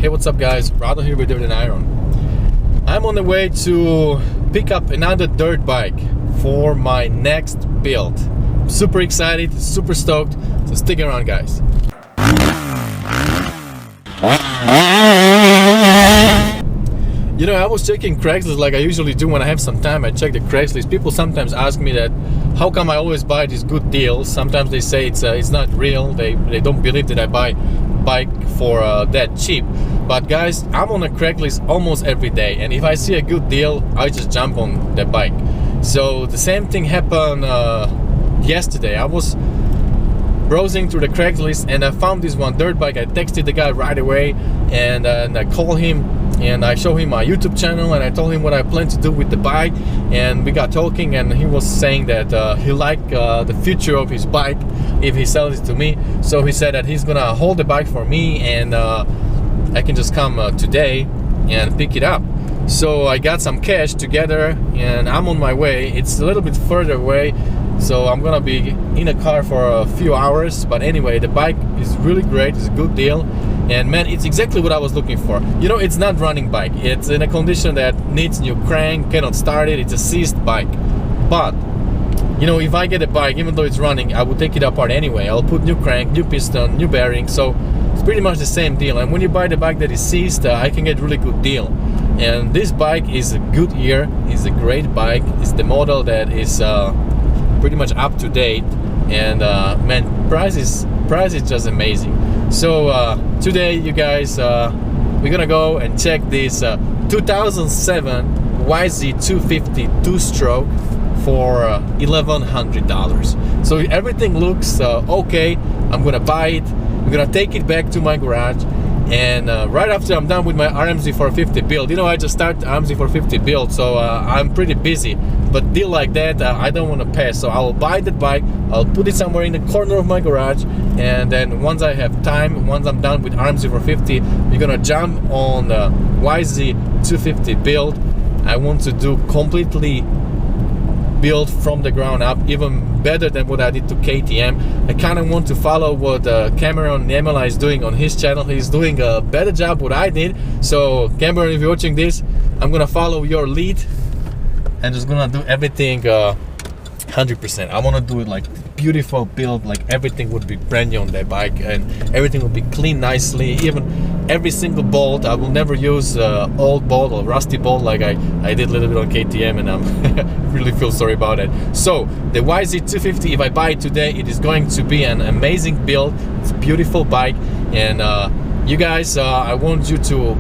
Hey, what's up guys, Rado here with Dirt and Iron. I'm on the way to pick up another dirt bike for my next build. I'm super excited, super stoked, so stick around guys. You know, I was checking Craigslist like I usually do when I have some time. I check the Craigslist. People sometimes ask me that, how come I always buy these good deals? Sometimes they say it's not real. They don't believe that I buy bike for that cheap. But guys, I'm on a Craigslist almost every day, and if I see a good deal, I just jump on the bike. So the same thing happened yesterday. I was browsing through the Craigslist and I found this one dirt bike. I texted the guy right away and I called him and I showed him my YouTube channel and I told him what I plan to do with the bike, and we got talking and he was saying that he liked the future of his bike if he sells it to me. So he said that he's gonna hold the bike for me and I can just come today and pick it up. So I got some cash together and I'm on my way. It's a little bit further away, so I'm gonna be in a car for a few hours. But anyway, the bike is really great, it's a good deal, and man, it's exactly what I was looking for. You know, it's not running bike, it's in a condition that needs new crank, cannot start it, it's a seized bike. But you know, if I get a bike, even though it's running, I will take it apart anyway. I'll put new crank, new piston, new bearing, so it's pretty much the same deal. And when you buy the bike that is seized, I can get really good deal. And this bike is a Goodyear, it's a great bike, it's the model that is pretty much up to date, and man, price is just amazing. So today you guys, we're gonna go and check this 2007 YZ250 two-stroke for $1,100. So everything looks okay. I'm gonna buy it, I'm gonna take it back to my garage, and right after I'm done with my RMZ450 build, you know, I just started RMZ450 build, so I'm pretty busy, but deal like that I don't want to pass. So I'll buy that bike, I'll put it somewhere in the corner of my garage, and then once I have time, once I'm done with RMZ450, we're gonna jump on the YZ250 build. I want to do completely build from the ground up, even better than what I did to KTM. I kind of want to follow what Cameron Yamaha is doing on his channel. He's doing a better job what I did. So Cameron, if you're watching this, I'm gonna follow your lead and just gonna do everything 100%. I want to do it like beautiful build, like everything would be brand new on that bike and everything would be clean nicely. Even every single bolt, I will never use old bolt or rusty bolt like I did a little bit on KTM, and I'm really feel sorry about it. So the YZ250, if I buy it today, it is going to be an amazing build. It's a beautiful bike, and you guys, I want you to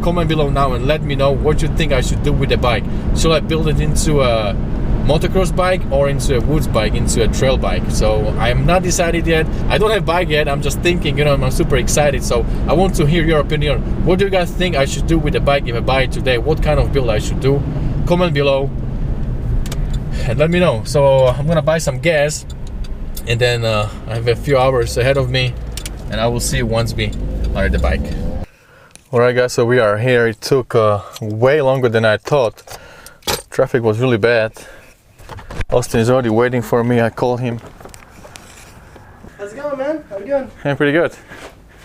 comment below now and let me know what you think I should do with the bike. Should I build it into a motocross bike or into a woods bike, into a trail bike? So I'm not decided yet. I don't have bike yet, I'm just thinking, you know, I'm super excited. So I want to hear your opinion. What do you guys think I should do with the bike if I buy it today? What kind of build I should do? Comment below and let me know. So I'm gonna buy some gas, and then I have a few hours ahead of me, and I will see you once we are at the bike. Alright guys, so we are here. It took way longer than I thought. Traffic was really bad. Austin is already waiting for me. I called him. How's it going, man? How you doing? I'm pretty good.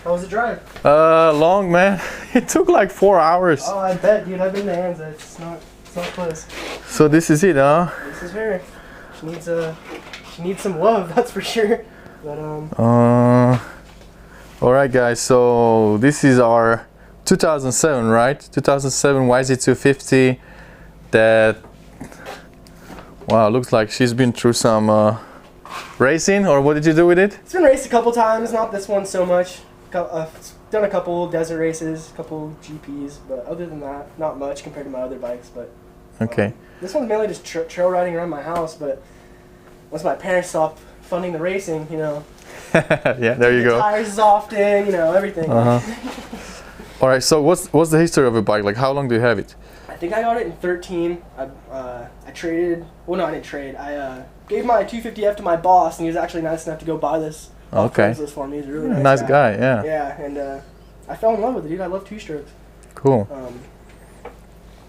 How was the drive? Long, man. It took like 4 hours. Oh, I bet, dude. I've been to Anza. It's not close. So this is it, huh? This is her. She needs some love, that's for sure. But all right, guys. So this is our 2007, right? 2007 YZ250. That, wow, looks like she's been through some racing, or what did you do with it? It's been raced a couple times, not this one so much. Done a couple desert races, a couple GPs, but other than that, not much compared to my other bikes. But okay. This one's mainly just trail riding around my house, but once my parents stopped funding the racing, you know. Yeah, there you go. Tires is often, you know, everything. All right, so what's the history of a bike? Like, how long do you have it? I think I got it in 13. I traded, well, no, I didn't trade. I gave my 250F to my boss, and he was actually nice enough to go buy this off Craigslist for me. He's a really nice guy, yeah. Yeah, and I fell in love with it, dude. I love two-strokes. Cool.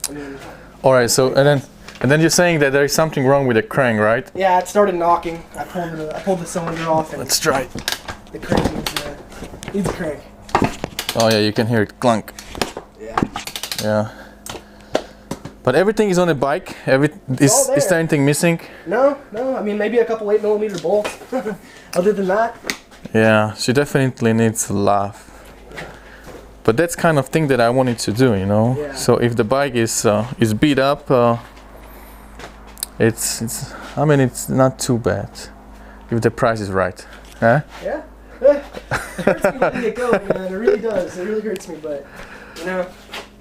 I mean, all right, so and then you're saying that there is something wrong with the crank, right? Yeah, it started knocking. I pulled the cylinder off, and let's try it. The crank needs a crank. Oh yeah, you can hear it clunk. Yeah. Yeah. But everything is on the bike. Is there anything missing? No. I mean, maybe a couple 8mm bolts. Other than that. Yeah, she definitely needs a laugh. But that's kind of thing that I wanted to do, you know. Yeah. So if the bike is beat up, it's I mean it's not too bad if the price is right, huh? Yeah. It hurts me letting it go, man. It really does. It really hurts me, but you know.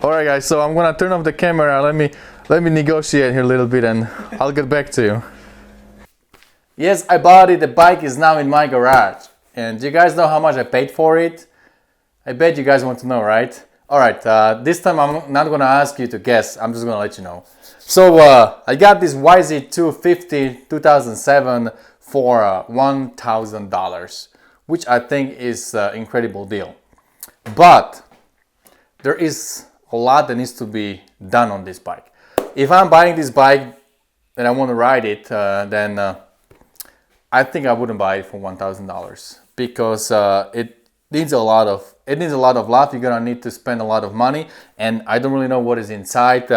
All right, guys. So I'm gonna turn off the camera. Let me negotiate here a little bit, and I'll get back to you. Yes, I bought it. The bike is now in my garage, and you guys know how much I paid for it. I bet you guys want to know, right? All right. This time I'm not gonna ask you to guess. I'm just gonna let you know. So I got this YZ250 2007 for $1,000, which I think is an incredible deal. But there is a lot that needs to be done on this bike. If I'm buying this bike and I want to ride it, then I think I wouldn't buy it for $1,000 because it needs a lot of love. You're gonna need to spend a lot of money, and I don't really know what is inside.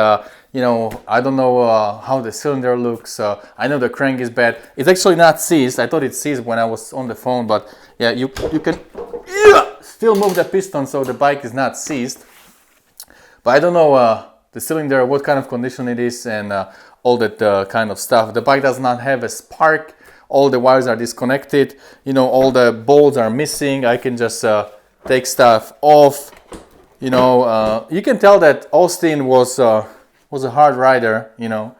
You know, I don't know how the cylinder looks. I know the crank is bad. It's actually not seized. I thought it seized when I was on the phone, but yeah, you can still move the piston, so the bike is not seized. But I don't know the cylinder, what kind of condition it is, and all that kind of stuff. The bike does not have a spark. All the wires are disconnected. You know, all the bolts are missing. I can just take stuff off. You know, you can tell that Austin was a hard rider. You know,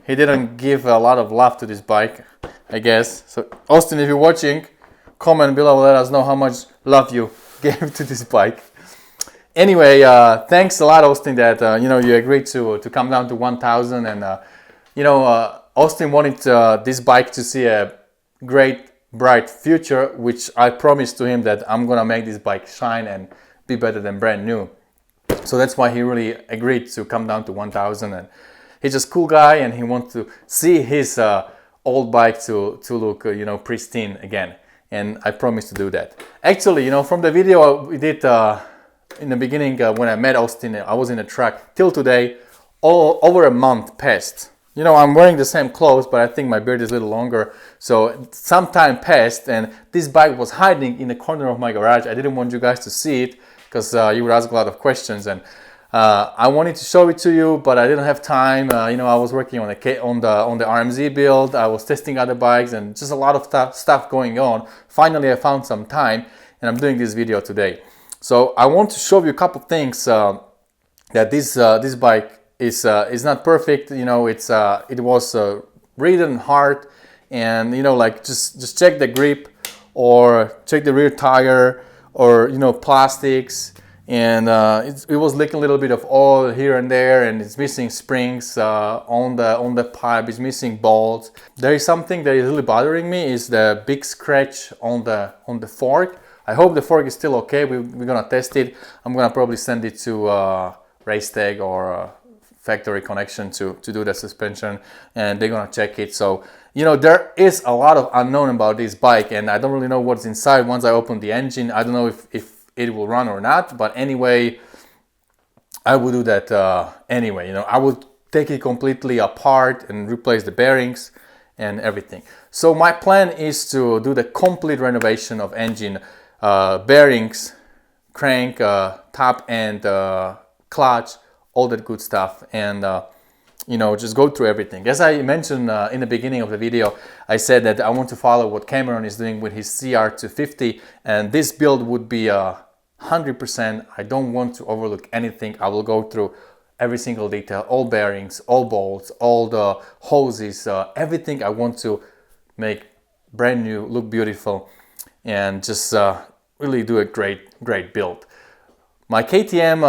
he didn't give a lot of love to this bike, I guess. So Austin, if you're watching, comment below. Let us know how much love you gave to this bike. Anyway, thanks a lot, Austin, that you know, you agreed to come down to 1,000, and you know, Austin wanted this bike to see a great, bright future, which I promised to him that I'm gonna make this bike shine and be better than brand new. So that's why he really agreed to come down to 1,000, and he's just a cool guy, and he wants to see his old bike to look you know, pristine again, and I promised to do that. Actually, you know, from the video we did in the beginning when I met Austin, I was in a truck. Till today, over a month passed. You know, I'm wearing the same clothes, but I think my beard is a little longer. So some time passed, and this bike was hiding in the corner of my garage. I didn't want you guys to see it because you would ask a lot of questions, and I wanted to show it to you, but I didn't have time. You know, I was working on the RMZ build. I was testing other bikes, and just a lot of stuff going on. Finally, I found some time, and I'm doing this video today. So I want to show you a couple things that this bike is not perfect. You know, it was ridden hard, and you know, like just check the grip or check the rear tire, or you know, plastics, and it was leaking a little bit of oil here and there, and it's missing springs on the pipe. It's missing bolts. There is something that is really bothering me, is the big scratch on the fork. I hope the fork is still okay. We're gonna test it. I'm gonna probably send it to Race Tag or Factory Connection to do the suspension, and they're gonna check it. So you know, there is a lot of unknown about this bike, and I don't really know what's inside. Once I open the engine, I don't know if it will run or not. But anyway, I will do that anyway. You know, I will take it completely apart and replace the bearings and everything. So my plan is to do the complete renovation of engine, bearings, crank, top end, clutch, all that good stuff, and you know, just go through everything. As I mentioned in the beginning of the video, I said that I want to follow what Cameron is doing with his CR250, and this build would be 100%. I don't want to overlook anything. I will go through every single detail, all bearings, all bolts, all the hoses, everything. I want to make brand new, look beautiful, and just really do a great build. My KTM,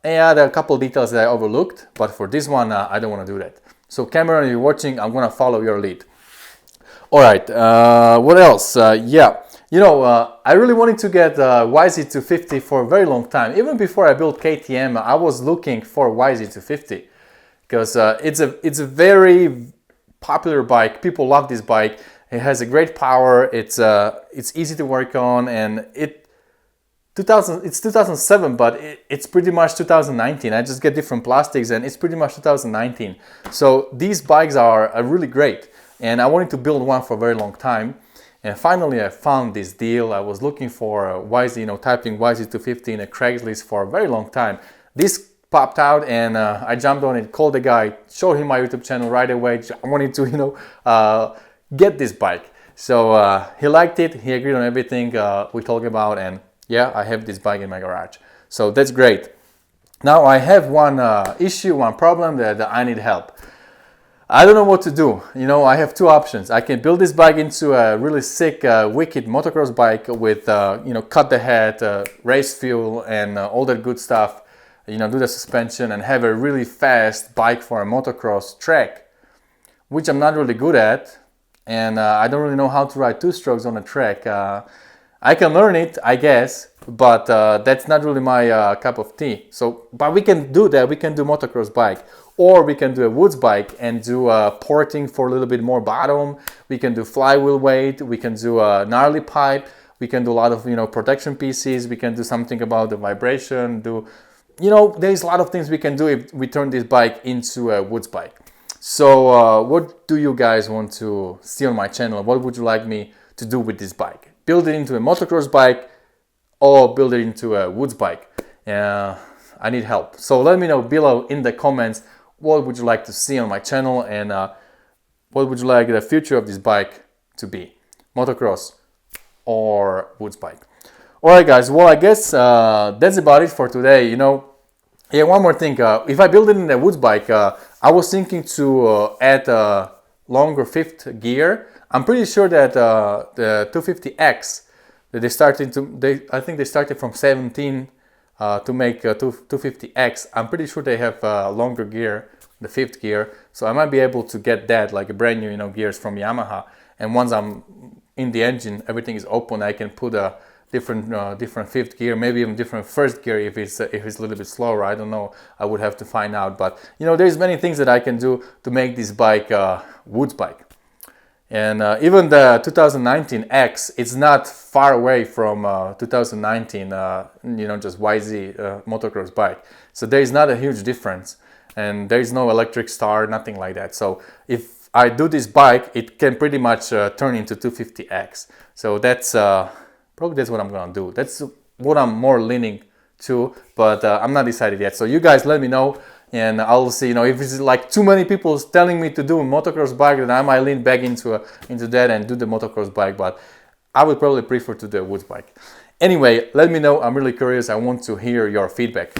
yeah, there are a couple of details that I overlooked, but for this one, I don't want to do that. So Cameron, if you're watching, I'm gonna follow your lead. All right, what else? Yeah, you know, I really wanted to get YZ250 for a very long time. Even before I built KTM, I was looking for YZ250 because it's a very popular bike. People love this bike. It has a great power. It's easy to work on, and it's 2007, but it's pretty much 2019. I just get different plastics and it's pretty much 2019. So these bikes are really great, and I wanted to build one for a very long time. And finally I found this deal. I was looking for a YZ, typing YZ250 in a Craigslist for a very long time. This popped out and I jumped on it, called the guy, showed him my YouTube channel right away. I wanted to, get this bike. So he liked it, he agreed on everything we talked about, and yeah, I have this bike in my garage. So that's great. Now I have one issue, one problem that I need help. I don't know what to do. I have two options. I can build this bike into a really sick, wicked motocross bike with, cut the head, race fuel, and all that good stuff. Do the suspension and have a really fast bike for a motocross track, which I'm not really good at, and I don't really know how to ride two-strokes on a track. I can learn it, I guess, but that's not really my cup of tea. But we can do that. We can do motocross bike, or we can do a woods bike and do porting for a little bit more bottom. We can do flywheel weight. We can do a gnarly pipe. We can do a lot of protection pieces. We can do something about the vibration. There's a lot of things we can do if we turn this bike into a woods bike. So what do you guys want to see on my channel? What would you like me to do with this bike? Build it into a motocross bike or build it into a woods bike? I need help. So let me know below in the comments what would you like to see on my channel, and what would you like the future of this bike to be? Motocross or woods bike? Alright guys, well I guess that's about it for today. Yeah, one more thing. If I build it in a woods bike, I was thinking to add a longer fifth gear. I'm pretty sure that the 250X that I think they started from 17 to make 250X. I'm pretty sure they have longer gear, the fifth gear. So I might be able to get that, like a brand new gears from Yamaha. And once I'm in the engine, everything is open. I can put a different fifth gear, maybe even different first gear if it's a little bit slower. I don't know. I would have to find out. But there's many things that I can do to make this bike woods bike. And even the 2019 X, it's not far away from 2019, just YZ motocross bike. So there is not a huge difference, and there is no electric start, nothing like that. So if I do this bike, it can pretty much turn into 250X. So that's probably what I'm gonna do. That's what I'm more leaning to, but I'm not decided yet. So you guys let me know. And I'll see, if it's like too many people telling me to do a motocross bike, then I might lean back into that and do the motocross bike. But I would probably prefer to do a woods bike. Anyway, let me know. I'm really curious. I want to hear your feedback.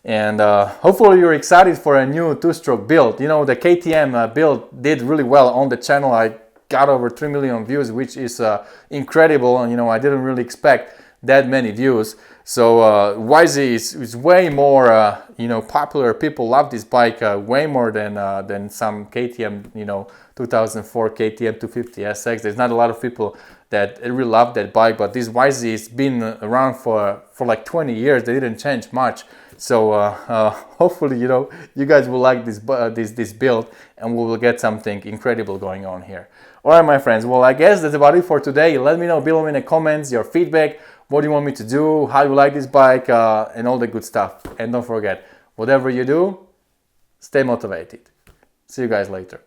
And hopefully you're excited for a new two-stroke build. The KTM build did really well on the channel. I got over 3 million views, which is incredible. And I didn't really expect that many views. So YZ is way more popular. People love this bike way more than some KTM 2004 KTM 250 SX. There's not a lot of people that really love that bike, but this YZ has been around for like 20 years. They didn't change much. So hopefully you guys will like this build, and we will get something incredible going on here. Alright my friends, well I guess that's about it for today. Let me know below in the comments your feedback. What do you want me to do? How do you like this bike? And all the good stuff. And don't forget, whatever you do, stay motivated. See you guys later.